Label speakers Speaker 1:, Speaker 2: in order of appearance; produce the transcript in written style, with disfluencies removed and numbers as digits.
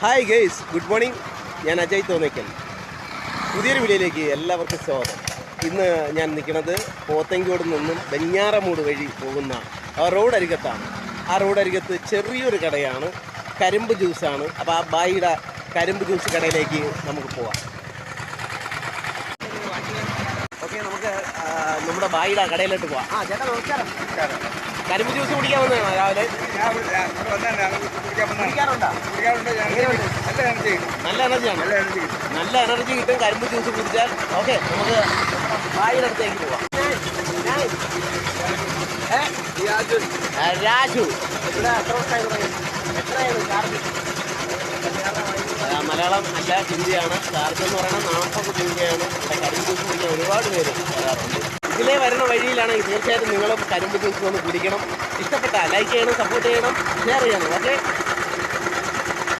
Speaker 1: Hi guys, good morning. ഞാൻ അജയ് തോന്നയ്ക്കൽ. പുതിയൊരു വീഡിയോയിലേക്ക് എല്ലാവർക്കും സ്വാഗതം. ഇന്ന് ഞാൻ നിൽക്കുന്നത് പോത്തങ്കോട് നിന്നും വെഞ്ഞാറമൂട് വഴി പോകുന്ന റോഡരികത്താണ്. ആ റോഡരികത്ത് ചെറിയൊരു കടയാണ്, കരിമ്പ് ജ്യൂസാണ്. അപ്പോൾ ആ ബായിയുടെ കരിമ്പ് ജ്യൂസ് കടയിലേക്ക് നമുക്ക് പോവാം. ഓക്കെ, നമുക്ക് നമ്മുടെ ബായിയുടെ കടയിലോട്ട് പോവാം. ചേട്ടാ നമസ്കാരം. കരിമ്പ് ജ്യൂസ് കുടിക്കാൻ വന്നതാണോ രാവിലെ? കുടിക്കാറുണ്ടോ? നല്ല എനർജിയാണ്. നല്ല എനർജി കിട്ടും കരിമ്പ് ജ്യൂസ് കുടിച്ചാൽ. ഓക്കെ, നമുക്ക് ബായിയുടെ അടുത്തേക്ക് പോവാം. രാജു ഇവിടെ എത്ര വർഷമായി തുടങ്ങി? എത്രയായിരുന്നു ചാർജ്? മലയാളം അല്ല, ഹിന്ദിയാണ്. ചാർജ് എന്ന് പറയുന്നത് 40 രൂപയാണ്. ഇവിടെ കരിമ്പ് ജ്യൂസ് കുടിക്കാൻ ഒരുപാട് പേര് വരാറുണ്ട്. ഇതിലേ വരുന്ന വഴിയിലാണെങ്കിൽ തീർച്ചയായിട്ടും നിങ്ങളും കരിമ്പ് ജ്യൂസ് ഒന്ന് കുടിക്കണം. ഇഷ്ടപ്പെട്ടാൽ ലൈക്ക് ചെയ്യണം, സപ്പോർട്ട് ചെയ്യണം, ഷെയർ ചെയ്യണം. ഓക്കെ.